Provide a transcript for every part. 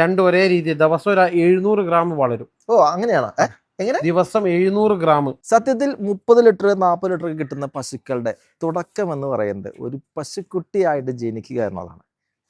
രണ്ടും ഒരേ രീതി ദിവസം ഒരു 700 ഗ്രാം വളരും. ഓ അങ്ങനെയാണോ? എങ്ങനെ? ദിവസം 700 ഗ്രാം. സത്യത്തിൽ 30 ലിറ്റർ 40 ലിറ്റർ കിട്ടുന്ന പശുക്കളുടെ തുടക്കം എന്ന് പറയുന്നത് ഒരു പശുക്കുട്ടിയായിട്ട് ജനിക്കുക എന്നതാണ്.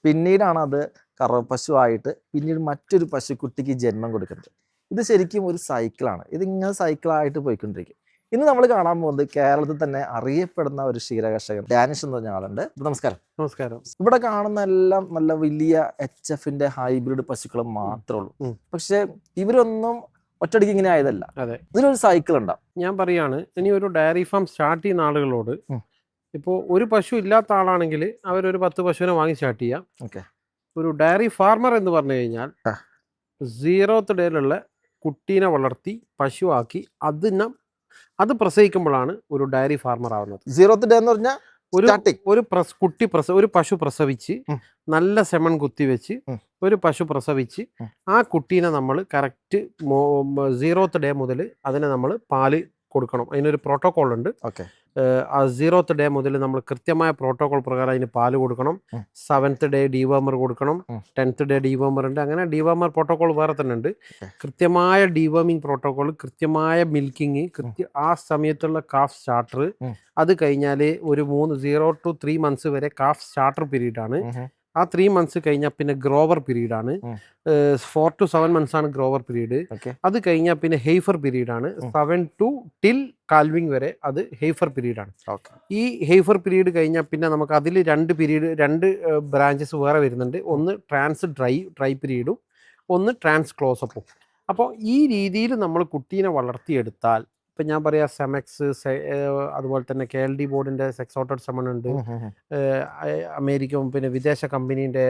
പിന്നീടാണ് അത് കറവപ്പശുവായിട്ട് പിന്നീട് മറ്റൊരു പശുക്കുട്ടിക്ക് ജന്മം കൊടുക്കുന്നത്. ഇത് ശരിക്കും ഒരു സൈക്കിളാണ്. ഇതിങ്ങനെ സൈക്കിളായിട്ട് പോയിക്കൊണ്ടിരിക്കും. ഇന്ന് നമ്മൾ കാണാൻ പോകുന്നത് കേരളത്തിൽ തന്നെ അറിയപ്പെടുന്ന ഒരു ക്ഷീരകർഷകൻ ഡാനിഷ് എന്ന് പറഞ്ഞ ആളുണ്ട്. നമസ്കാരം. നമസ്കാരം. ഇവിടെ കാണുന്ന എല്ലാം നല്ല വലിയ HF ഹൈബ്രിഡ് പശുക്കൾ മാത്രമേ ഉള്ളൂ. പക്ഷെ ഇവരൊന്നും ഒറ്റയടിക്ക് ഇങ്ങനെ ആയതല്ല. അതെ, ഇതിനൊരു സൈക്കിൾ ഉണ്ടാവും. ഞാൻ പറയാണ്, ഇനി ഒരു ഡയറി ഫാം സ്റ്റാർട്ട് ചെയ്യുന്ന ആളുകളോട്, ഇപ്പോൾ ഒരു പശു ഇല്ലാത്ത ആളാണെങ്കിൽ അവരൊരു 10 പശുവിനെ വാങ്ങി സ്റ്റാർട്ട് ചെയ്യാം. ഒരു ഡയറി ഫാർമർ എന്ന് പറഞ്ഞു കഴിഞ്ഞാൽ 0th ഡേയിലുള്ള കുട്ടീനെ വളർത്തി പശുവാക്കി അത് പ്രസവിക്കുമ്പോഴാണ് ഒരു ഡയറി ഫാർമർ ആവുന്നത്. 0th ഡേ എന്ന് പറഞ്ഞാൽ ഒരു പശു പ്രസവിച്ച് നല്ല സെമൺ കുത്തിവെച്ച് ഒരു പശു പ്രസവിച്ച് ആ കുട്ടീനെ നമ്മൾ കറക്റ്റ് 0th ഡേ മുതൽ അതിനെ നമ്മൾ പാല് കൊടുക്കണം. അതിനൊരു പ്രോട്ടോകോൾ ഉണ്ട്. ആ 0th ഡേ മുതൽ നമ്മൾ കൃത്യമായ പ്രോട്ടോകോൾ പ്രകാരം അതിന് പാല് കൊടുക്കണം. 7th ഡേ ഡീവേമർ കൊടുക്കണം. 10th ഡേ ഡീവേമർ ഉണ്ട്. അങ്ങനെ ഡീവേമർ പ്രോട്ടോകോൾ വേറെ തന്നെ ഉണ്ട്. കൃത്യമായ ഡീവേമിങ് പ്രോട്ടോകോൾ, കൃത്യമായ മിൽക്കിങ്, ആ സമയത്തുള്ള കാഫ് സ്റ്റാർട്ടർ. അത് കഴിഞ്ഞാൽ ഒരു 0 to 3 months വരെ കാഫ് സ്റ്റാർട്ടർ പീരീഡ് ആണ്. ആ 3 months കഴിഞ്ഞാൽ പിന്നെ ഗ്രോവർ പീരീഡ് ആണ്. 4 to 7 months ആണ് ഗ്രോവർ പീരീഡ്. അത് കഴിഞ്ഞാൽ പിന്നെ ഹെയ്ഫർ പീരീഡ് ആണ്. 7 to till കാൽവിങ് വരെ അത് ഹെയ്ഫർ പീരീഡ് ആണ്. ഈ ഹെയ്ഫർ പീരീഡ് കഴിഞ്ഞാൽ പിന്നെ നമുക്ക് അതിൽ രണ്ട് ബ്രാഞ്ചസ് വേറെ വരുന്നുണ്ട്. ഒന്ന് ട്രാൻസ് ഡ്രൈ പീരീഡും ഒന്ന് ട്രാൻസ് ക്ലോസപ്പും. അപ്പോൾ ഈ രീതിയിൽ നമ്മൾ കുട്ടീനെ വളർത്തിയെടുത്താൽ, ഇപ്പം ഞാൻ പറയാം, സെമെക്സ്, അതുപോലെ തന്നെ KLD ബോർഡിൻ്റെ സെക്സോട്ടഡ് സെമൺ ഉണ്ട്, അമേരിക്കൻ പിന്നെ വിദേശ കമ്പനീൻ്റെ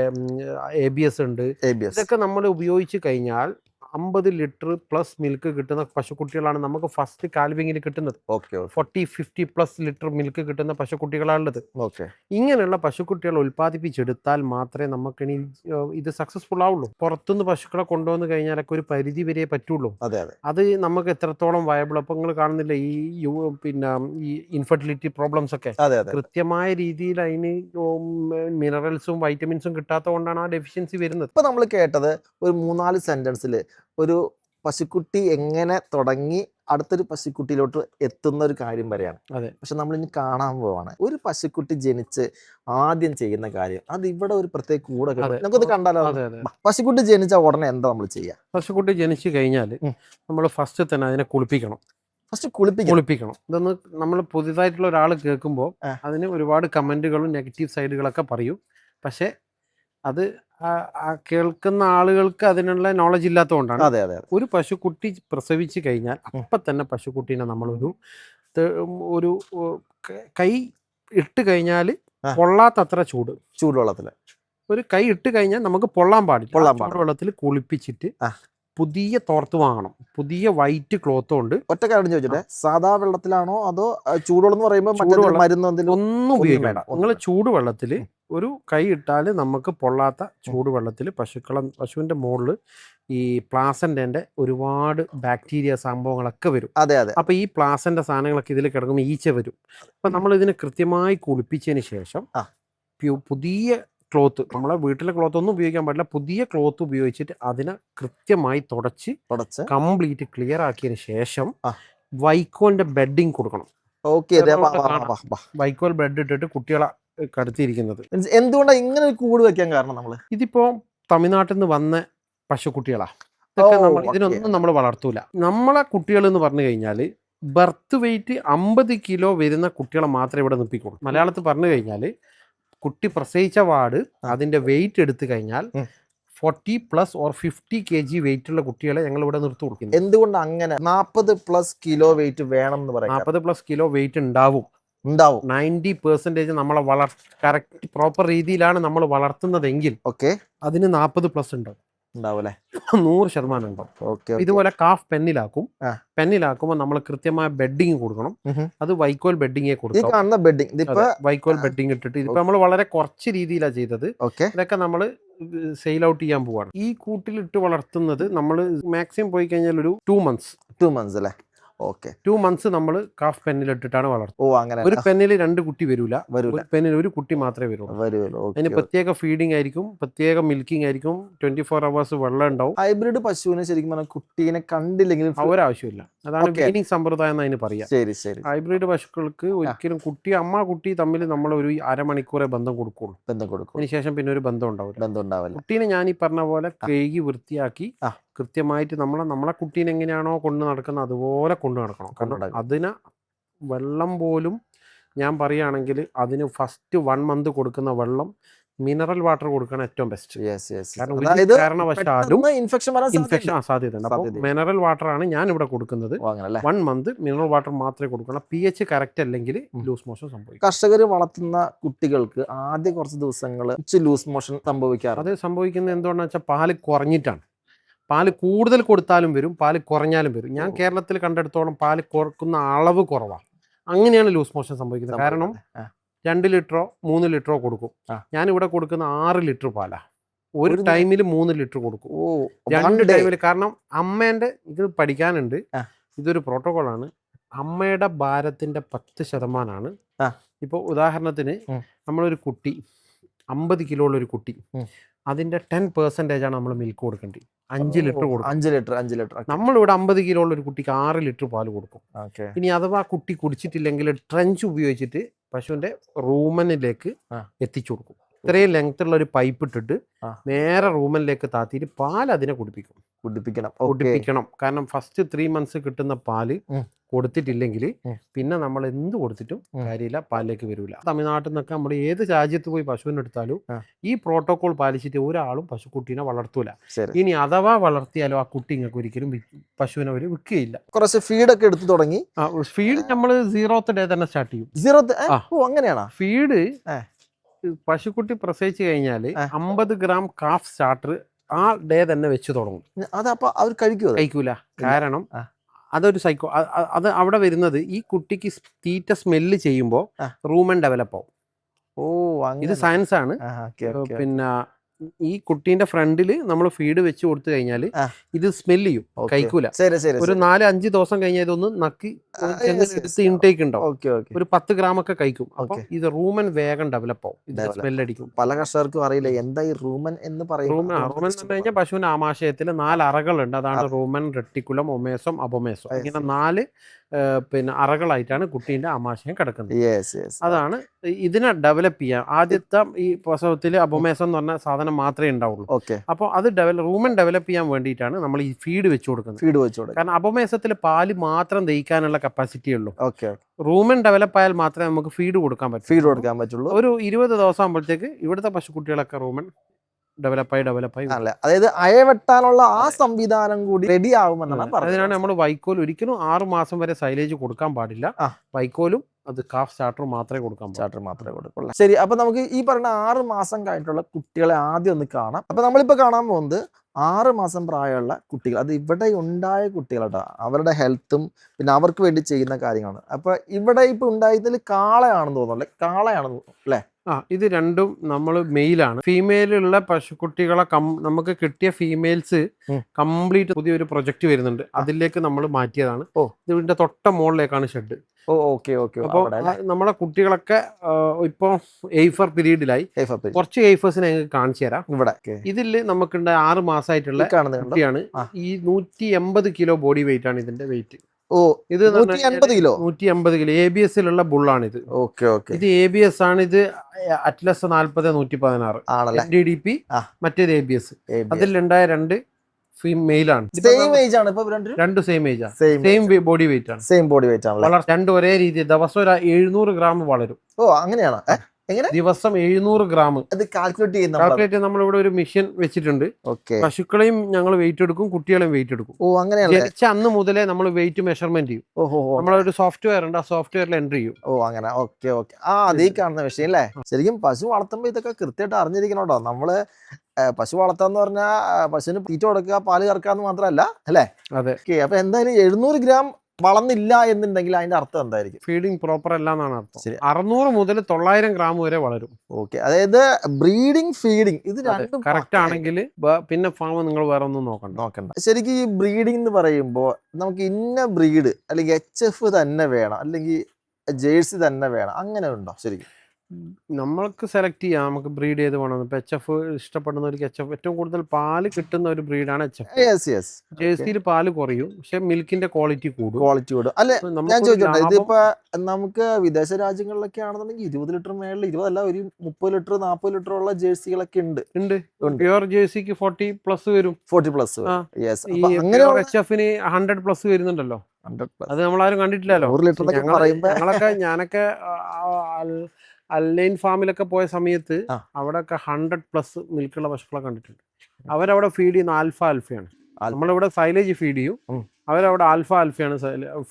ABS ഉണ്ട്. ഇതൊക്കെ നമ്മൾ ഉപയോഗിച്ച് കഴിഞ്ഞാൽ 50 ലിറ്റർ പ്ലസ് മിൽക്ക് കിട്ടുന്ന പശുക്കുട്ടികളാണ് നമുക്ക് ഫസ്റ്റ് കാൽവിങ്ങിൽ കിട്ടുന്നത്. 40-50+ ലിറ്റർ മിൽക്ക് കിട്ടുന്ന പശുക്കുട്ടികളാണുള്ളത്. ഇങ്ങനെയുള്ള പശുക്കുട്ടികൾ ഉൽപ്പാദിപ്പിച്ചെടുത്താൽ മാത്രമേ നമുക്കിനി ഇത് സക്സസ്ഫുൾ ആവുള്ളൂ. പുറത്തുനിന്ന് പശുക്കളെ കൊണ്ടുവന്ന് കഴിഞ്ഞാലൊക്കെ ഒരു പരിധി വരെ പറ്റുള്ളൂ. അത് നമുക്ക് എത്രത്തോളം വയബിൾ. അപ്പം നിങ്ങൾ കാണുന്നില്ല ഈ ഇൻഫെർട്ടിലിറ്റി പ്രോബ്ലംസ് ഒക്കെ കൃത്യമായ രീതിയിൽ അതിന് മിനറൽസും വൈറ്റമിൻസും കിട്ടാത്തത് കൊണ്ടാണ് ആ ഡെഫിഷ്യൻസി വരുന്നത്. ഇപ്പൊ നമ്മൾ കേട്ടത് ഒരു 3-4 സെന്റൻസിൽ ഒരു പശുക്കുട്ടി എങ്ങനെ തുടങ്ങി അടുത്തൊരു പശുക്കുട്ടിയിലോട്ട് എത്തുന്ന ഒരു കാര്യം വരെയാണ്. പക്ഷെ നമ്മൾ ഇനി കാണാൻ പോവാണ് ഒരു പശുക്കുട്ടി ജനിച്ച് ആദ്യം ചെയ്യുന്ന കാര്യം. അത് ഇവിടെ ഒരു പ്രത്യേക കൂടെ നമുക്കത് കണ്ടാലോ? പശുക്കുട്ടി ജനിച്ച ഉടനെ എന്താ നമ്മൾ ചെയ്യുക? പശുക്കുട്ടി ജനിച്ചു കഴിഞ്ഞാൽ നമ്മൾ ഫസ്റ്റ് തന്നെ അതിനെ കുളിപ്പിക്കണം. ഇതൊന്ന് നമ്മൾ പുതിയതായിട്ടുള്ള ഒരാൾ കേൾക്കുമ്പോൾ അതിന് ഒരുപാട് കമന്റുകളും നെഗറ്റീവ് സൈഡുകളൊക്കെ പറയും. പക്ഷെ അത് കേൾക്കുന്ന ആളുകൾക്ക് അതിനുള്ള നോളജ് ഇല്ലാത്തതുകൊണ്ടാണ്. ഒരു പശുക്കുട്ടി പ്രസവിച്ച് കഴിഞ്ഞാൽ അപ്പം തന്നെ പശുക്കുട്ടീനെ നമ്മളൊരു കൈ ഇട്ട് കഴിഞ്ഞാൽ പൊള്ളാത്തത്ര ചൂടുവെള്ളത്തിൽ ഒരു കൈ ഇട്ട് കഴിഞ്ഞാൽ നമുക്ക് പൊള്ളാൻ പാടില്ല. ചൂടുവെള്ളത്തിൽ കുളിപ്പിച്ചിട്ട് പുതിയ തോർത്ത് വാങ്ങണം. പുതിയ വൈറ്റ് ക്ലോത്ത് കൊണ്ട്. ഒറ്റ കാര്യം ചോദിച്ചോട്ടെ, സാധാ വെള്ളത്തിലാണോ അതോ ചൂടുവെള്ളം എന്ന് പറയുമ്പോൾ ഒന്നും ഉപയോഗിക്കേണ്ട. നിങ്ങൾ ചൂടുവെള്ളത്തിൽ ഒരു കൈ ഇട്ടാൽ നമുക്ക് പൊള്ളാത്ത ചൂടുവെള്ളത്തിൽ പശുവിൻ്റെ മുകളിൽ ഈ പ്ലാസൻ്റെൻ്റെ ഒരുപാട് ബാക്ടീരിയ സംഭവങ്ങളൊക്കെ വരും. അപ്പോൾ ഈ പ്ലാസൻ്റെ സാധനങ്ങളൊക്കെ ഇതിൽ കിടക്കുമ്പോൾ ഈച്ച വരും. അപ്പം നമ്മൾ ഇതിനെ കൃത്യമായി കുളിപ്പിച്ചതിന് ശേഷം പുതിയ ക്ലോത്ത്, നമ്മളെ വീട്ടിലെ ക്ലോത്ത് ഒന്നും ഉപയോഗിക്കാൻ പാടില്ല, പുതിയ ക്ലോത്ത് ഉപയോഗിച്ചിട്ട് അതിനെ കൃത്യമായി തുടച്ച് കംപ്ലീറ്റ് ക്ലിയർ ആക്കിയതിന് ശേഷം വൈക്കോലിന്റെ ബെഡിങ് കൊടുക്കണം. വൈക്കോൽ ബെഡ് ഇട്ടിട്ട് കുട്ടികളെ കടത്തിയിരിക്കുന്നത്. എന്തുകൊണ്ടാണ് ഇങ്ങനെ ഒരു കൂട് വെക്കാൻ കാരണം? ഇതിപ്പോ തമിഴ്നാട്ടിൽ നിന്ന് വന്ന പശുക്കുട്ടികളാ. ഇതൊക്കെ ഇതിനൊന്നും നമ്മൾ വളർത്തൂല. നമ്മളെ കുട്ടികൾ എന്ന് പറഞ്ഞു കഴിഞ്ഞാൽ ബർത്ത് വെയിറ്റ് 50 കിലോ വരുന്ന കുട്ടികളെ മാത്രമേ ഇവിടെ നിർത്തിക്കുള്ളൂ. മലയാളത്തിൽ പറഞ്ഞു കഴിഞ്ഞാൽ കുട്ടി പ്രസവിച്ച പാട് അതിന്റെ വെയിറ്റ് എടുത്തു കഴിഞ്ഞാൽ 40+ or 50 kg വെയിറ്റ് ഉള്ള കുട്ടികളെ ഞങ്ങൾ ഇവിടെ നിർത്തി കൊടുക്കുന്നു. എന്തുകൊണ്ട് അങ്ങനെ 40+ കിലോ വെയിറ്റ് വേണം എന്ന് പറയാം? 40+ കിലോ വെയിറ്റ് ഉണ്ടാവും. 90% നമ്മളെ കറക്റ്റ് പ്രോപ്പർ രീതിയിലാണ് നമ്മൾ വളർത്തുന്നതെങ്കിൽ അതിന് 40+ ഉണ്ടാവും. 100% ഉണ്ടാവും. ഇതുപോലെ കാഫ് പെന്നിലാക്കുമ്പോൾ നമ്മൾ കൃത്യമായ ബെഡിങ് കൊടുക്കണം. അത് വൈക്കോൽ ബെഡിങ്ങേ കൊടുക്കണം. വൈക്കോൽ ബെഡിങ് ഇട്ടിട്ട് ഇതിപ്പോ നമ്മൾ വളരെ കുറച്ച് രീതിയിലാണ് ചെയ്തത്. ഇതൊക്കെ നമ്മൾ സെയിൽ ഔട്ട് ചെയ്യാൻ പോവാണ്. ഈ കൂട്ടിലിട്ട് വളർത്തുന്നത് നമ്മൾ മാക്സിമം പോയി കഴിഞ്ഞാൽ ഒരു 2 months അല്ലേ? ഓക്കെ 2 months നമ്മൾ കാഫ് പെന്നിലിട്ടിട്ടാണ് വളർത്തുന്നത്. ഓ അങ്ങനെ ഒരു പെന്നിൽ 2 കുട്ടി വരില്ല, വരൂല ഒരു പെന്നിൽ ഒരു കുട്ടി മാത്രമേ വരുള്ളൂ. വരുമല്ലോ. അതിന് പ്രത്യേക ഫീഡിംഗ് ആയിരിക്കും, പ്രത്യേക മിൽക്കിംഗ് ആയിരിക്കും, 24 hours വെള്ളം ഉണ്ടാവും. ഹൈബ്രിഡ് പശുവിനെ ശരിക്കും പറഞ്ഞാൽ കുട്ടീനെ കണ്ടില്ലെങ്കിൽ ഒരാവശ്യമില്ല. അതാണ് വീഡിംഗ് സമ്പ്രദായം എന്ന് അതിന് പറയാം. ശരി ശരി. ഹൈബ്രിഡ് പശുക്കൾക്ക് ഒരിക്കലും അമ്മ കുട്ടി തമ്മിൽ നമ്മൾ ഒരു അരമണിക്കൂറേ ബന്ധം കൊടുക്കുള്ളൂ. അതിനുശേഷം പിന്നെ ഒരു ബന്ധം ഉണ്ടാവില്ല. കുട്ടീനെ ഞാൻ ഈ പറഞ്ഞ പോലെ കഴുകി വൃത്തിയാക്കി കൃത്യമായിട്ട് നമ്മളെ കുട്ടീനെ എങ്ങനെയാണോ കൊണ്ട് നടക്കുന്നത് അതുപോലെ കൊണ്ട് നടക്കണം. കാരണം അതിന് വെള്ളം പോലും ഞാൻ പറയുകയാണെങ്കിൽ അതിന് ഫസ്റ്റ് 1 month കൊടുക്കുന്ന വെള്ളം മിനറൽ വാട്ടർ കൊടുക്കണം ഏറ്റവും ബെസ്റ്റ്. കാരണവശാലും ഇൻഫെക്ഷൻ സാധ്യതയുണ്ട്. അപ്പോൾ മിനറൽ വാട്ടർ ആണ് ഞാൻ ഇവിടെ കൊടുക്കുന്നത്. 1 month മിനറൽ വാട്ടർ മാത്രമേ കൊടുക്കണം. pH കറക്റ്റ് അല്ലെങ്കിൽ ലൂസ് മോഷൻ സംഭവിക്കും. കർഷകർ വളർത്തുന്ന കുട്ടികൾക്ക് ആദ്യ കുറച്ച് ദിവസങ്ങൾ ലൂസ് മോഷൻ സംഭവിക്കാറ്. അത് സംഭവിക്കുന്നത് എന്തുകൊണ്ടാണെന്ന് വെച്ചാൽ പാല് കുറഞ്ഞിട്ടാണ്. പാല് കൂടുതൽ കൊടുത്താലും വരും, പാല് കുറഞ്ഞാലും വരും. ഞാൻ കേരളത്തിൽ കണ്ടെടുത്തോളം പാല് കുറക്കുന്ന അളവ് കുറവാണ്. അങ്ങനെയാണ് ലൂസ് മോഷൻ സംഭവിക്കുന്നത്. കാരണം 2 ലിറ്ററോ 3 ലിറ്ററോ കൊടുക്കും. ഞാനിവിടെ കൊടുക്കുന്ന 6 ലിറ്റർ പാലാണ്. ഒരു ടൈമിൽ 3 ലിറ്റർ കൊടുക്കും. 2 ടൈമിൽ. കാരണം അമ്മേന്റെ ഇത് പഠിക്കാനുണ്ട്. ഇതൊരു പ്രോട്ടോകോളാണ്. അമ്മയുടെ ഭാരത്തിന്റെ 10% ഇപ്പോൾ ഉദാഹരണത്തിന് നമ്മളൊരു കുട്ടി 50 കിലോ ഉള്ള ഒരു കുട്ടി, അതിന്റെ 10% ആണ് നമ്മൾ മിൽക്ക് കൊടുക്കേണ്ടത്. 5 ലിറ്റർ കൊടുക്കും. 5 ലിറ്റർ. നമ്മളിവിടെ 50 കിലോ ഉള്ള ഒരു കുട്ടിക്ക് 6 ലിറ്റർ പാല് കൊടുക്കും. ഇനി അഥവാ കുട്ടി കുടിച്ചിട്ടില്ലെങ്കിൽ ട്രെഞ്ച് ഉപയോഗിച്ചിട്ട് പശുവിന്റെ റൂമനിലേക്ക് എത്തിച്ചു കൊടുക്കും. ഇത്രയും ലെങ്ത് ഉള്ള ഒരു പൈപ്പ് ഇട്ടിട്ട് നേരെ റൂമനിലേക്ക് താത്തിയിട്ട് പാൽ അതിനെ കുടിപ്പിക്കണം. കാരണം ഫസ്റ്റ് 3 months കിട്ടുന്ന പാല് കൊടുത്തിട്ടില്ലെങ്കിൽ പിന്നെ നമ്മൾ എന്ത് കൊടുത്തിട്ടും കാര്യമില്ല, പാലിലേക്ക് വരില്ല. തമിഴ്നാട്ടിൽ നിന്നൊക്കെ നമ്മൾ ഏത് രാജ്യത്ത് പോയി പശുവിനെ എടുത്താലും ഈ പ്രോട്ടോകോൾ പാലിച്ചിട്ട് ഒരാളും പശുക്കുട്ടീനെ വളർത്തൂല. ഇനി അഥവാ വളർത്തിയാലും ആ കുട്ടി നിങ്ങൾക്ക് ഒരിക്കലും പശുവിനെ ഒരു വിൽക്കുകയില്ല. കുറച്ച് ഫീഡൊക്കെ എടുത്തു തുടങ്ങി. ഫീഡ് നമ്മൾ 0th ഡേ തന്നെ സ്റ്റാർട്ട് ചെയ്യും. അങ്ങനെയാണോ ഫീഡ്? പശുക്കുട്ടി പ്രസവിച്ചു കഴിഞ്ഞാൽ 50 gram കാഫ് സ്റ്റാർട്ടർ ആ ഡേ തന്നെ വെച്ച് തുടങ്ങും. അതപ്പോ അവർ കഴിക്കൂല. കാരണം അതൊരു അത് അവിടെ വരുന്നത് ഈ കുട്ടിക്ക് തീറ്റ സ്മെല്ല് ചെയ്യുമ്പോൾ റൂമൻ ഡെവലപ്പ് ആവും. ഇത് സയൻസ് ആണ്. പിന്നെ ഈ കുട്ടീന്റെ ഫ്രണ്ടില് നമ്മൾ ഫീഡ് വെച്ച് കൊടുത്തു കഴിഞ്ഞാൽ ഇത് സ്മെല് ചെയ്യും, കഴിക്കൂല. ഒരു 4-5 ദിവസം കഴിഞ്ഞാൽ ഇതൊന്ന് നക്കി എടുത്ത് ഇൻടേക്ക് ഉണ്ടാവും. ഒരു 10 gram ഒക്കെ കഴിക്കും. അപ്പൊ ഇത് റൂമൻ വേഗം ഡെവലപ്പ് ആവും, ഇത് സ്മെല്ലടിക്കും. പല കർഷകർക്കും അറിയില്ല എന്താ ഈ റൂമൻ എന്ന് പറയുന്നത്. റൂമൻ എന്ന് പറഞ്ഞു കഴിഞ്ഞാൽ പശുവിന്റെ ആമാശയത്തിൽ 4 അറകളുണ്ട്. അതാണ് റൂമൻ, റെട്ടിക്കുലം, ഒമേസം, അപൊമേസം. ഇങ്ങനെ 4 അറകളായിട്ടാണ് കുട്ടീന്റെ ആമാശയം കിടക്കുന്നത്. അതാണ് ഇതിനെ ഡെവലപ്പ് ചെയ്യാൻ. ആദ്യത്തെ ഈ പ്രസവത്തിൽ അപൊമേസം എന്ന് പറഞ്ഞ സാധനം മാത്രമേ ഉണ്ടാവുള്ളൂ. അപ്പോൾ അത് റൂമൻ ഡെവലപ്പ് ചെയ്യാൻ വേണ്ടിയിട്ടാണ് നമ്മൾ ഈ ഫീഡ് വെച്ച് കൊടുക്കുന്നത്. കാരണം അപൊമേസത്തിൽ പാല് മാത്രം ദഹിക്കാനുള്ള കപ്പാസിറ്റി ഉള്ളൂ. റൂമൻ ഡെവലപ്പ് ആയാൽ മാത്രമേ നമുക്ക് ഫീഡ് കൊടുക്കാൻ പറ്റുള്ളൂ. ഒരു 20 ദിവസം ആകുമ്പോഴത്തേക്ക് ഇവിടുത്തെ പശുക്കുട്ടികളൊക്കെ റൂമൻ ഡെവലപ്പായി അതായത് അയവെട്ടാനുള്ള ആ സംവിധാനം കൂടി റെഡി ആവുമെന്നാണ്. അതിനാണ് നമ്മൾ വൈക്കോൽ ഒരിക്കലും 6 മാസം വരെ സൈലേജ് കൊടുക്കാൻ പാടില്ല. വൈക്കോലും അത് കാഫ് സ്റ്റാർട്ടർ മാത്രമേ കൊടുക്കുള്ളൂ. ശരി, അപ്പൊ നമുക്ക് ഈ പറഞ്ഞ 6 മാസം കഴിഞ്ഞിട്ടുള്ള കുട്ടികളെ ആദ്യം ഒന്ന് കാണാം. അപ്പൊ നമ്മളിപ്പോ കാണാൻ പോകുന്നത് 6 മാസം പ്രായമുള്ള കുട്ടികൾ, അത് ഇവിടെ ഉണ്ടായ കുട്ടികളാട്ടോ. അവരുടെ ഹെൽത്തും പിന്നെ അവർക്ക് വേണ്ടി ചെയ്യുന്ന കാര്യങ്ങളാണ്. അപ്പൊ ഇവിടെ ഇപ്പൊ ഉണ്ടായതിൽ കാളയാണെന്ന് തോന്നുന്നു അല്ലേ? ഇത് രണ്ടും നമ്മൾ മെയിലാണ്. ഫീമെയിലുള്ള പശുക്കുട്ടികളെ നമുക്ക് കിട്ടിയ ഫീമെയിൽസ് കംപ്ലീറ്റ് പുതിയൊരു പ്രൊജക്ട് വരുന്നുണ്ട്. അതിലേക്ക് നമ്മൾ മാറ്റിയതാണ്. ഇതിന്റെ തൊട്ട മുകളിലേക്കാണ് ഷെഡ്. അപ്പോൾ നമ്മളെ കുട്ടികളൊക്കെ ഇപ്പൊ എയ്ഫർ പീരീഡിലായി. കുറച്ച് എയ്ഫേഴ്സിനെ ഞങ്ങൾക്ക് കാണിച്ചു തരാം. ഇവിടെ ഇതില് നമുക്കുണ്ട് 6 മാസമായിട്ടുള്ള കുട്ടിയാണ്. ഈ 180 കിലോ ബോഡി വെയിറ്റ് ആണ് ഇതിന്റെ വെയിറ്റ്. ഇത് 180 കിലോ ABS-ലുള്ള ബുള്ളാണ് ഇത്. ഇത് ABS ആണ്. ഇത് അറ്റ്ലസ് 40-116 NDDP, മറ്റേത് ABS. അതിലുണ്ടായ 2 ഫീമെയിലാണ്. രണ്ടും same age, same body weight ആണ്. രണ്ടും ഒരേ രീതി. ദിവസം ഒരു 700 gram വളരും. അങ്ങനെയാണ്. ദിവസം 700 gram കാൽക്കുലേറ്റ് നമ്മൾ ഇവിടെ ഒരു മെഷീൻ വെച്ചിട്ടുണ്ട്. പശുക്കളെയും ഞങ്ങൾ വെയിറ്റ് എടുക്കും, കുട്ടികളെയും വെയിറ്റ് എടുക്കും. ജനിച്ച അന്ന് മുതലേ നമ്മൾ വെയിറ്റ് മെഷർമെന്റ് ചെയ്യും. നമ്മളൊരു സോഫ്റ്റ്വെയർ ഉണ്ട്, ആ സോഫ്റ്റ്വെയറിൽ എൻട്രി ചെയ്യും. അങ്ങനെ അതീ കാണുന്ന മെഷീൻ അല്ലേ? ശരിക്കും പശു വളർത്തുമ്പോ ഇതൊക്കെ കൃത്യമായിട്ട് അറിഞ്ഞിരിക്കണോട്ടോ. നമ്മള് പശു വളർത്താന്ന് പറഞ്ഞാൽ പശുവിന് തീറ്റ കൊടുക്കുക, പാല് കറക്കാന്ന് മാത്രമല്ല അല്ലേ? അതെ. അപ്പൊ എന്തായാലും 700 gram വളർന്നില്ല എന്നുണ്ടെങ്കിൽ അതിന്റെ അർത്ഥം എന്തായിരിക്കും? ഫീഡിങ് പ്രോപ്പർ അല്ല എന്നാണ് അർത്ഥം. ശരി. 600 മുതൽ 900 ഗ്രാം വരെ വളരും. ഓക്കെ, അതായത് ബ്രീഡിങ് ഫീഡിങ് ഇത് രണ്ടും കറക്റ്റ് ആണെങ്കിൽ പിന്നെ ഫാം നിങ്ങൾ വേറെ ഒന്നും നോക്കണ്ട. ശരിക്കും ഈ ബ്രീഡിംഗ് എന്ന് പറയുമ്പോൾ നമുക്ക് ഇന്ന ബ്രീഡ് അല്ലെങ്കിൽ HF തന്നെ വേണം അല്ലെങ്കിൽ ജേഴ്സി തന്നെ വേണം, അങ്ങനെ ഉണ്ടോ ശരിക്കും? നമ്മൾക്ക് സെലക്ട് ചെയ്യാം, നമുക്ക് ബ്രീഡ് ചെയ്ത് വേണം. ഇപ്പൊ HF ഇഷ്ടപ്പെടുന്നവർക്ക് HF, ഏറ്റവും കൂടുതൽ പാല് കിട്ടുന്ന ഒരു ബ്രീഡാണ് HF. ജേഴ്സിയിൽ പാല് കുറയും, പക്ഷെ മിൽക്കിന്റെ ക്വാളിറ്റി കൂടും. അല്ലെ, ഞാൻ ചോദിച്ചോട്ടെ, ഇതിപ്പോ നമുക്ക് വിദേശ രാജ്യങ്ങളിലൊക്കെ ആണെന്നുണ്ടെങ്കിൽ 20 ലിറ്റർ മേളിൽ, 20 അല്ല, ഒരു 30 ലിറ്റർ 40 ലിറ്റർ ഉള്ള ജേഴ്സികളൊക്കെ ഉണ്ട്. പ്യുവർ ജേഴ്സിക്ക് 40+ വരും. 40+. HFന് 100+ വരുന്നുണ്ടല്ലോ. അത് നമ്മളാരും കണ്ടിട്ടില്ലല്ലോ. ഞാനൊക്കെ അല്ലൈൻ ഫാമിലൊക്കെ പോയ സമയത്ത് അവിടെയൊക്കെ 100+ മിൽക്കുള്ള പശുക്കളെ കണ്ടിട്ടുണ്ട്. അവരവിടെ ഫീഡ് ചെയ്യുന്ന ആൽഫയാണ്. നമ്മളിവിടെ സൈലേജ് ഫീഡ് ചെയ്യും, അവരവിടെ ആൽഫയാണ്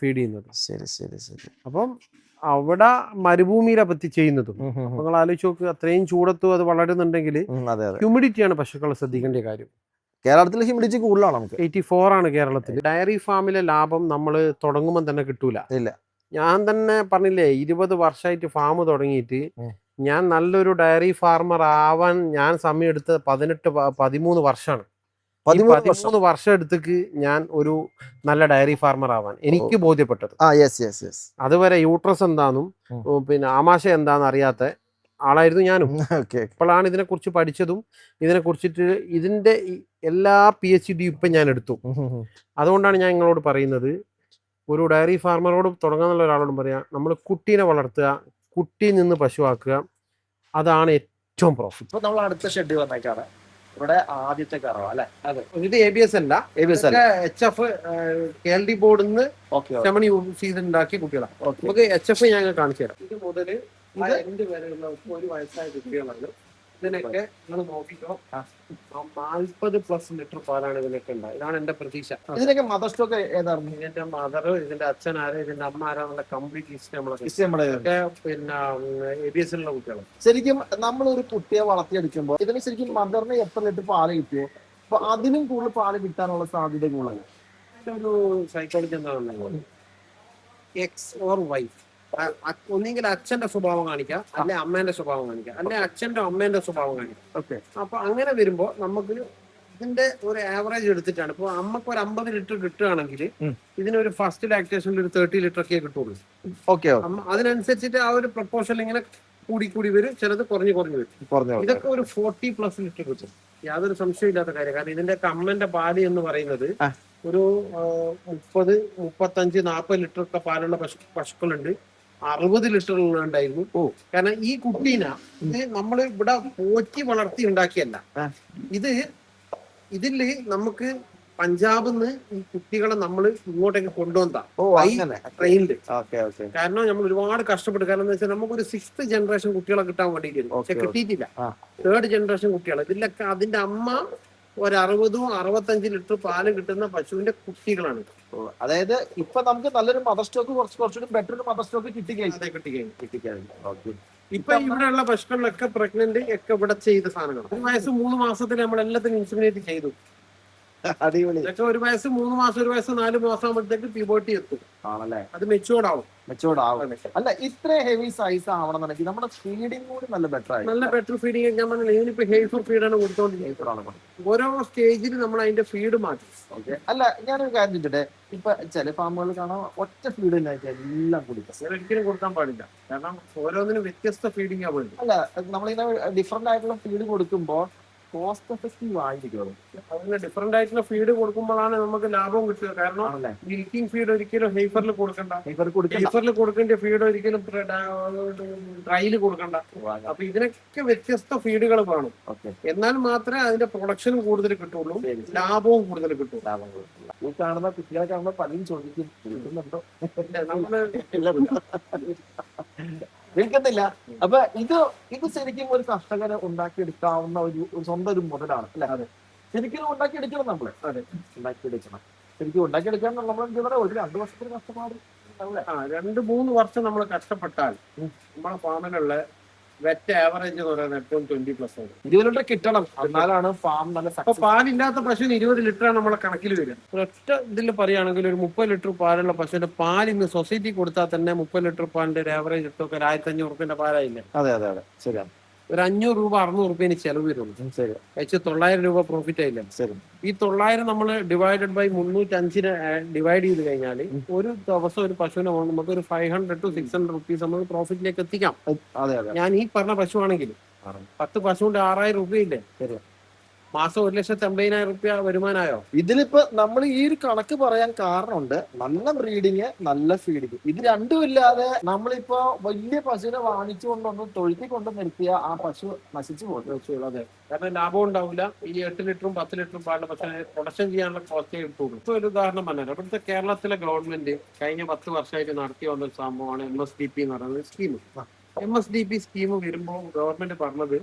ഫീഡ് ചെയ്യുന്നത്. ശരി. അപ്പം അവിടെ മരുഭൂമിയിലെ പറ്റി ചെയ്യുന്നതും നിങ്ങൾ ആലോചിച്ച് നോക്ക്, അത്രയും ചൂടത്തും അത് വളരുന്നുണ്ടെങ്കിൽ ഹ്യൂമിഡിറ്റിയാണ് പശുക്കളെ ശ്രദ്ധിക്കേണ്ട കാര്യം. കേരളത്തിൽ ഹ്യൂമിഡിറ്റി കൂടുതലാണ്. നമുക്ക് 84 ആണ് കേരളത്തിൽ. ഡയറി ഫാമിലെ ലാഭം നമ്മൾ തുടങ്ങുമ്പോൾ തന്നെ കിട്ടൂല. ഞാൻ തന്നെ പറഞ്ഞില്ലേ, 20 വർഷമായിട്ട് ഫാം തുടങ്ങിയിട്ട് ഞാൻ നല്ലൊരു ഡയറി ഫാർമർ ആവാൻ ഞാൻ സമയം എടുത്തത് 13 വർഷമാണ്. 13 വർഷം എടുത്തേക്ക് ഞാൻ ഒരു നല്ല ഡയറി ഫാർമർ ആവാൻ എനിക്ക് ബോധ്യപ്പെട്ടത്. അതുവരെ യൂട്രസ് എന്താന്നും പിന്നെ ആമാശയം എന്താന്ന് അറിയാത്ത ആളായിരുന്നു ഞാനും. ഇപ്പോഴാണ് ഇതിനെക്കുറിച്ച് പഠിച്ചതും ഇതിന്റെ എല്ലാ PhD ഇപ്പം ഞാൻ എടുത്തു. അതുകൊണ്ടാണ് ഞാൻ നിങ്ങളോട് പറയുന്നത്, ഒരു ഡയറി ഫാർമറോട് തുടങ്ങാന്നുള്ള ഒരാളോടും പറയാം, നമ്മൾ കുട്ടീനെ വളർത്തുക, കുട്ടിയിൽ നിന്ന് പശുവാക്കുക, അതാണ് ഏറ്റവും പ്രോഫിറ്റ്. ഇപ്പൊ നമ്മൾ അടുത്ത ഷെഡ് വന്നേക്കാണ് ഇവിടെ ആദ്യത്തെ കറവ അല്ലെ? അതെ, ഇത് ABS അല്ല, HF KLD ബോർഡിൽ നിന്ന് സെമൺ യൂസ് ചെയ്തുണ്ടാക്കിയ കുട്ടികളാണ്. നമുക്ക് HF ഞാൻ കാണിച്ചു തരാം. ഇത് മുതൽ എൻഡ് വരെയുള്ള 1 വയസ്സായ കുട്ടികളാണ്. ഇതിനൊക്കെ നിങ്ങൾ നോക്കിക്കോ, 40+ ലിറ്റർ പാലാണ് ഇതിനൊക്കെ ഉണ്ടായത്. ഇതാണ് എന്റെ പ്രതീക്ഷ. ഇതിനൊക്കെ മദർ സ്റ്റോക്ക് ഏതാണ്? ഇതിന്റെ മദർ, ഇതിന്റെ അച്ഛൻ ആര്, ഇതിന്റെ അമ്മ ആരാന്നുള്ള കംപ്ലീറ്റ് ലിസ്റ്റ് പിന്നെ ABS ഉള്ള കുട്ടികൾ. ശരിക്കും നമ്മൾ ഒരു കുട്ടിയെ വളർത്തിയെടുക്കുമ്പോൾ ഇതിന് ശരിക്കും മദറിന് എത്ര ലിറ്റർ പാല് കിട്ടുമോ, അപ്പൊ അതിനും കൂടുതൽ പാല് കിട്ടാനുള്ള സാധ്യത കൂടുതലാണ്. ഒരു സൈക്കോളജി എന്താണെന്ന്, എക്സ് ഓർ വൈ, ഒന്നെങ്കിൽ അച്ഛന്റെ സ്വഭാവം കാണിക്കാം, അല്ലെ അമ്മേന്റെ സ്വഭാവം കാണിക്കാം, അല്ലെ അച്ഛന്റെ അമ്മേന്റെ സ്വഭാവം കാണിക്കാം. അപ്പൊ അങ്ങനെ വരുമ്പോ നമുക്ക് ഇതിന്റെ ഒരു ആവറേജ് എടുത്തിട്ടാണ്. ഇപ്പൊ അമ്മക്ക് ഒരു 50 ലിറ്റർ കിട്ടുകയാണെങ്കിൽ ഇതിനൊരു ഫസ്റ്റ് ലാക്ടേഷനിൽ ഒരു 30 ലിറ്റർ ഒക്കെ കിട്ടുള്ളൂ. അതിനനുസരിച്ചിട്ട് ആ ഒരു പ്രപ്പോർഷൻ ഇങ്ങനെ കൂടി വരും, ചിലത് കുറഞ്ഞു വരും. ഇതൊക്കെ ഒരു 40+ ലിറ്റർ കിട്ടും, യാതൊരു സംശയമില്ലാത്ത കാര്യം. കാരണം ഇതിന്റെ അമ്മന്റെ പാല് എന്ന് പറയുന്നത് ഒരു 30, 35, 40 ലിറ്റർ ഒക്കെ പാലുള്ള പശുക്കളുണ്ട്. 60 ലിറ്റർ ഉണ്ടായിരുന്നു. കാരണം ഈ കുട്ടീനെ ഇത് നമ്മൾ ഇവിടെ പോറ്റി വളർത്തി ഉണ്ടാക്കിയല്ല. ഇതില് നമുക്ക് പഞ്ചാബിൽ നിന്ന് ഈ കുട്ടികളെ നമ്മൾ ഇങ്ങോട്ടേക്ക് കൊണ്ടുവന്നാ ട്രെയിനില്. കാരണം നമ്മൾ ഒരുപാട് കഷ്ടപ്പെട്ടു. കാരണം എന്താ വെച്ചാൽ നമുക്കൊരു 6th ജനറേഷൻ കുട്ടികളെ കിട്ടാൻ വേണ്ടിയിട്ട്, പക്ഷെ കിട്ടിയിട്ടില്ല. 3rd ജനറേഷൻ കുട്ടികളെ. ഇതിലൊക്കെ അതിന്റെ അമ്മ ഒരു 60, 65 ലിറ്റർ പാല് കിട്ടുന്ന പശുവിന്റെ കുട്ടികളാണ്. അതായത് ഇപ്പൊ നമുക്ക് നല്ലൊരു മദർ സ്റ്റോക്ക് കുറച്ചുകൂടി ബെറ്റർ ഒരു മദർ സ്റ്റോക്ക് കിട്ടിക്കഴിഞ്ഞു. ഇപ്പൊ ഇവിടെയുള്ള പശുക്കളിലൊക്കെ പ്രഗ്നന്റ് ഒക്കെ ഇവിടെ ചെയ്ത സാധനങ്ങളാണ്. 1 വയസ്സ് 3 മാസത്തിൽ നമ്മൾ എല്ലാത്തിനും ഇൻസുമിനേറ്റ് ചെയ്തു. അടിപൊളി. 1 വയസ്സ് 3 മാസം 1 വയസ്സ് 4 മാസം ആകുമ്പോഴത്തേക്ക് പ്യൂബർട്ടി എത്തും. ആണല്ലേ? അത് മെച്ചൂർഡ് ആവും. അല്ല, ഇത്ര ഹെവി സൈസ് ആവണമെന്നുണ്ടെങ്കിൽ നമ്മുടെ ഫീഡിംഗ് കൂടി നല്ല ബെറ്റർ ഫീഡിംഗ്. ഞാൻ പറഞ്ഞില്ല, ഇതിനിപ്പോ ഹെയ്ഫർ ഫീഡാണ് കൊടുത്തോണ്ടിരിക്കുന്നത്. ഓരോ സ്റ്റേജിൽ നമ്മൾ അതിന്റെ ഫീഡ് മാറ്റും. അല്ല, ഞാനൊരു കാര്യം ചോദിച്ചോട്ടെ, ഇപ്പൊ ചില ഫാമുകൾ കാണാൻ ഒറ്റ ഫീഡ് എല്ലാം കുടിക്കാം. ഒരിക്കലും കൊടുക്കാൻ പാടില്ല. കാരണം ഓരോന്നിനും വ്യത്യസ്ത ഫീഡിംഗ് ആവുന്നുണ്ട്. അല്ല, നമ്മളിങ്ങനെ ഡിഫറെന്റ് ആയിട്ടുള്ള ഫീഡ് കൊടുക്കുമ്പോൾ കോസ്റ്റ് എഫക്റ്റീവ് ആയിരിക്കും. അതിന് ഡിഫറെന്റ് ആയിട്ടുള്ള ഫീഡ് കൊടുക്കുമ്പോഴാണ് നമുക്ക് ലാഭം കിട്ടുക. കാരണം മിൽക്കിംഗ് ഫീഡ് ഒരിക്കലും ഹെയ്ഫറിൽ കൊടുക്കണ്ട. ഹെയ്ഫറിൽ കൊടുക്കേണ്ട ഫീഡ് ഒരിക്കലും ഡ്രൈയിൽ കൊടുക്കണ്ട. അപ്പൊ ഇതിനൊക്കെ വ്യത്യസ്ത ഫീഡുകൾ വേണം. എന്നാൽ മാത്രമേ അതിന്റെ പ്രൊഡക്ഷനും കൂടുതൽ കിട്ടുള്ളൂ, ലാഭവും കൂടുതൽ കിട്ടും. ഈ കാണുന്ന കുട്ടികളെ കാണുമ്പോൾ പലരും ചോദിക്കും, വിൽക്കുന്നില്ല. അപ്പൊ ഇത് ശരിക്കും ഒരു കർഷകന് ഉണ്ടാക്കിയെടുക്കാവുന്ന ഒരു സ്വന്തം ഒരു മുതലാണ് അല്ലെ? ശരിക്കും ഉണ്ടാക്കിയെടുക്കണം നമ്മള്. ഉണ്ടാക്കിയെടുക്കണം. ശരിക്കും ഉണ്ടാക്കിയെടുക്കാൻ നമ്മൾ ഒരു 2 വർഷത്തിന് കഷ്ടപ്പാട്. 2-3 വർഷം നമ്മൾ കഷ്ടപ്പെട്ടാൽ നമ്മളെ ഫാമിലുള്ള വെറ്റ് ആവറേജ് എന്ന് പറയുന്നത് എപ്പോഴും 20+ ആണ്. 20 ലിറ്റർ കിട്ടണം, എന്നാലാണ് ഫാം നല്ല അപ്പൊ പാലില്ലാത്ത പശുവിന് 20 ലിറ്ററാണ് നമ്മളെ കണക്കിൽ വരിക. ഒറ്റ ഇതിൽ പറയുകയാണെങ്കിൽ ഒരു 30 ലിറ്റർ പാലുള്ള പശുവിന്റെ പാൽ ഇന്ന് സൊസൈറ്റി കൊടുത്താൽ തന്നെ 30 ലിറ്റർ പാലിന്റെ ഒരു ആവറേജ് ഇട്ടൊക്കെ ഒരു 1500 പാലായില്ലേ. അതെ അതെ അതെ, ശരിയാണ്. ഒരു 500 രൂപ 600 രൂപ ചെലവ് വരുള്ളൂ. ശരി. വെച്ച് 900 രൂപ പ്രോഫിറ്റ് ആയില്ല. ശരി. ഈ 900 നമ്മൾ ഡിവൈഡഡ് ബൈ 305 ഡിവൈഡ് ചെയ്ത് കഴിഞ്ഞാൽ ഒരു ദിവസം ഒരു പശുവിനെ നമുക്ക് ഒരു 500 to 600 റുപ്പീസ് നമുക്ക് പ്രോഫിറ്റിലേക്ക് എത്തിക്കാം. അതെ അതെ. ഞാൻ ഈ പറഞ്ഞ പശു ആണെങ്കിൽ 10 പശുവിന്റെ 6000 രൂപയില്ലേ, മാസം 1,50,000 രൂപ വരുമാനമായോ? ഇതിലിപ്പോ നമ്മൾ ഈ ഒരു കണക്ക് പറയാൻ കാരണമുണ്ട്, നല്ല ബ്രീഡിങ്, നല്ല ഫീഡിങ്. ഇത് രണ്ടും ഇല്ലാതെ നമ്മളിപ്പോ വലിയ പശുവിനെ വാങ്ങിച്ചുകൊണ്ടൊന്ന് തൊഴുത്തി കൊണ്ട് നിർത്തിയ ആ പശു നശിച്ചു പോകും. അതെ, കാരണം ലാഭം ഉണ്ടാവില്ല. ഈ 8 ലിറ്ററും 10 ലിറ്ററും പാലിന്റെ പശുവിനെ പ്രൊഡക്ഷൻ ചെയ്യാനുള്ള കോസ്റ്റേ കിട്ടുള്ളൂ. ഇപ്പൊ ഒരു ഉദാഹരണം പറഞ്ഞാൽ ഇവിടുത്തെ കേരളത്തിലെ ഗവൺമെന്റ് കഴിഞ്ഞ 10 വർഷമായിട്ട് നടത്തി വന്നൊരു സംഭവമാണ് MSDP എന്ന് പറയുന്നത് സ്കീം. MSDP സ്കീം വരുമ്പോൾ ഗവൺമെന്റ് പറഞ്ഞത്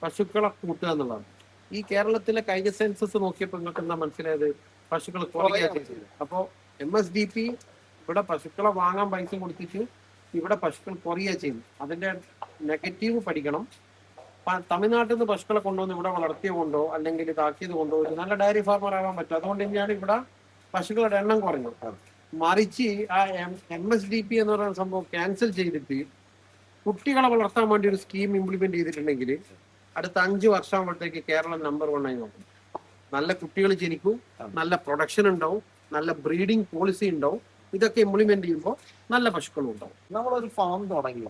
പശുക്കളെ കൂട്ടുക എന്നുള്ളതാണ്. ഈ കേരളത്തിലെ കഴിഞ്ഞ സെൻസസ് നോക്കിയപ്പോൾ നിങ്ങൾക്ക് എന്താ മനസ്സിലായത്? പശുക്കൾ കുറയുകയാണ് ചെയ്തത്. അപ്പോൾ MSDP ഇവിടെ പശുക്കളെ വാങ്ങാൻ പൈസ കൊടുത്തിട്ട് ഇവിടെ പശുക്കൾ കുറയുക ചെയ്തു. അതിന്റെ നെഗറ്റീവ് പഠിക്കണം. തമിഴ്നാട്ടിൽ നിന്ന് പശുക്കളെ കൊണ്ടുവന്ന് ഇവിടെ വളർത്തിയ കൊണ്ടോ അല്ലെങ്കിൽ ഇതാക്കിയത് കൊണ്ടോ ഒരു നല്ല ഡയറി ഫാർമർ ആവാൻ പറ്റും. അതുകൊണ്ട് തന്നെയാണ് ഇവിടെ പശുക്കളുടെ എണ്ണം കുറഞ്ഞു. മറിച്ച് ആ MSDP എന്ന് പറയുന്ന സംഭവം ക്യാൻസൽ ചെയ്തിട്ട് കുട്ടികളെ വളർത്താൻ വേണ്ടി ഒരു സ്കീം ഇംപ്ലിമെന്റ് ചെയ്തിട്ടുണ്ടെങ്കിൽ അടുത്ത 5 വർഷമാകുമ്പോഴത്തേക്ക് കേരളം നമ്പർ 1 ആയി നോക്കും. നല്ല കുട്ടികൾ ജനിക്കും, നല്ല പ്രൊഡക്ഷൻ ഉണ്ടാവും, നല്ല ബ്രീഡിംഗ് പോളിസി ഉണ്ടാവും. ഇതൊക്കെ ഇംപ്ലിമെന്റ് ചെയ്യുമ്പോൾ നല്ല പശുക്കളും ഉണ്ടാവും. നമ്മളൊരു ഫാം തുടങ്ങി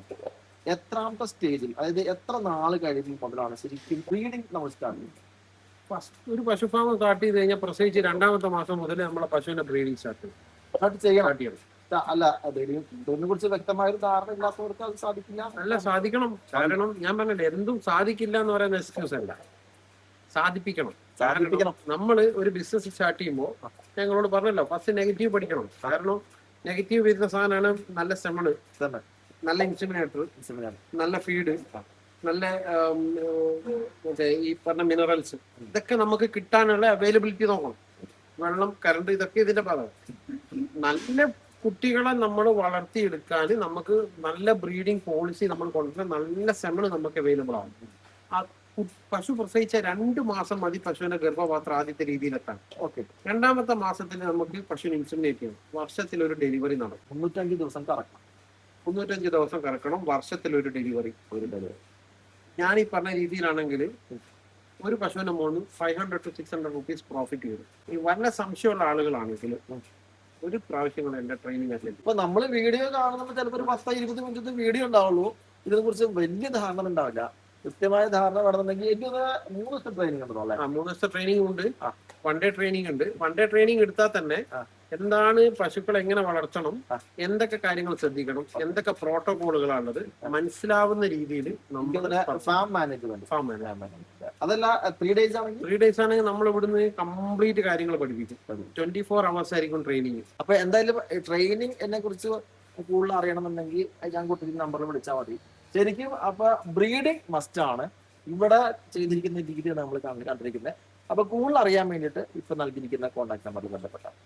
എത്രാമത്തെ സ്റ്റേജിൽ, അതായത് എത്ര നാള് കഴിയുമ്പോൾ മുതലാണ് ശരിക്കും ബ്രീഡിംഗ് നമ്മൾ സ്റ്റാർട്ട് ചെയ്യുന്നത്? ഫസ്റ്റ് ഒരു പശു ഫാം സ്റ്റാർട്ട് ചെയ്ത് കഴിഞ്ഞാൽ പ്രസവിച്ച് 2ാമത്തെ മാസം മുതൽ നമ്മളെ പശുവിന്റെ ബ്രീഡിംഗ് സ്റ്റാർട്ട് ചെയ്യണം. അല്ല, ഇതിനെ കുറിച്ച് വ്യക്തമായ ഒരു ധാരണ ഇല്ലാത്തവർക്ക് അത് സാധിക്കില്ല. അല്ല, സാധിക്കണം. കാരണം ഞാൻ പറഞ്ഞില്ലേ, എന്തും സാധിക്കില്ല എന്ന് പറയുന്ന എക്സ്ക്യൂസ് അല്ല, സാധിപ്പിക്കണം. നമ്മൾ ഒരു ബിസിനസ് സ്റ്റാർട്ട് ചെയ്യുമ്പോൾ ഞങ്ങളോട് പറഞ്ഞല്ലോ, ഫസ്റ്റ് നെഗറ്റീവ് പഠിക്കണം. കാരണം നെഗറ്റീവ് വരുന്ന സാധനമാണ് നല്ല സെമണ്, നല്ല ഇൻസിമിനേറ്റർ, നല്ല ഫീഡ്, നല്ല ഈ പറഞ്ഞ മിനറൽസ്. ഇതൊക്കെ നമുക്ക് കിട്ടാനുള്ള അവൈലബിലിറ്റി നോക്കണം. വെള്ളം, കറണ്ട്, ഇതൊക്കെ ഇതിന്റെ ഭാഗം. നല്ല കുട്ടികളെ നമ്മൾ വളർത്തിയെടുക്കാൻ നമുക്ക് നല്ല ബ്രീഡിംഗ് പോളിസി നമ്മൾ കൊണ്ടുവരാൻ നല്ല സെമണ് നമുക്ക് അവൈലബിൾ ആവും. ആ പശു പ്രസവിച്ച 2 മാസം മതി പശുവിന്റെ ഗർഭപാത്രം ആദ്യത്തെ രീതിയിലെത്താൻ. ഓക്കെ, 2ാമത്തെ മാസത്തിൽ നമുക്ക് പശുവിനെ ഇൻസിമിനേറ്റ് ചെയ്യണം. വർഷത്തിൽ ഒരു ഡെലിവറി നടക്കും. 305 ദിവസം കറക്കണം. 305 ദിവസം കറക്കണം. വർഷത്തിൽ ഒരു ഡെലിവറി. ഞാൻ ഈ പറഞ്ഞ രീതിയിലാണെങ്കിൽ ഒരു പശുവിന്റെ മുകളിൽ 500 to 600 റുപ്പീസ് പ്രോഫിറ്റ് വരും. ഈ വല്ല സംശയമുള്ള ആളുകളാണെങ്കിൽ ഒരു പ്രാവശ്യം എന്റെ ട്രെയിനിങ് അറ്റൻഡ്. ഇപ്പൊ നമ്മൾ വീഡിയോ കാണുമ്പോൾ ചിലപ്പോൾ ഒരു 10-20 മിനിറ്റത്തെ വീഡിയോ ഉണ്ടാവുള്ളൂ. ഇതിനെ കുറിച്ച് വലിയ ധാരണ ഉണ്ടാവില്ല. കൃത്യമായ ധാരണ വേണമെന്നുണ്ടെങ്കിൽ എനിക്ക് 3 ദിവസത്തെ ട്രെയിനിങ് ഉണ്ടോ? 3 ദിവസത്തെ ട്രെയിനിങ് ഉണ്ട്. 1 ഡേ ട്രെയിനിങ് ഉണ്ട്. 1 ഡേ ട്രെയിനിങ് എടുത്താൽ തന്നെ എന്താണ് പശുക്കളെ എങ്ങനെ വളർത്തണം, എന്തൊക്കെ കാര്യങ്ങൾ ശ്രദ്ധിക്കണം, എന്തൊക്കെ പ്രോട്ടോകോളുകളാണുള്ളത് മനസ്സിലാവുന്ന രീതിയിൽ ഫാം മാനേജ്മെന്റ്. അതല്ല 3 ഡേയ്സ് ആണെങ്കിൽ 3 ഡേയ്സ് ആണെങ്കിൽ നമ്മൾ ഇവിടുന്ന് കംപ്ലീറ്റ് കാര്യങ്ങൾ പഠിപ്പിക്കും. 24 hours ആയിരിക്കും ട്രെയിനിങ്. അപ്പൊ എന്തായാലും ട്രെയിനിങ് എന്നെ കുറിച്ച് കൂടുതൽ അറിയണമെന്നുണ്ടെങ്കിൽ ഞാൻ കുട്ടിക്ക് നമ്പറിൽ വിളിച്ചാൽ മതി. ശരിക്കും അപ്പൊ ബ്രീഡിംഗ് മസ്റ്റ് ആണ്. ഇവിടെ ചെയ്തിരിക്കുന്ന രീതിയാണ് നമ്മൾ കണ്ടിരിക്കുന്നത്. അപ്പൊ കൂടുതൽ അറിയാൻ വേണ്ടിയിട്ട് ഇപ്പൊ നൽകിയിരിക്കുന്ന കോൺടാക്ട് നമ്പറിൽ ബന്ധപ്പെട്ടാൽ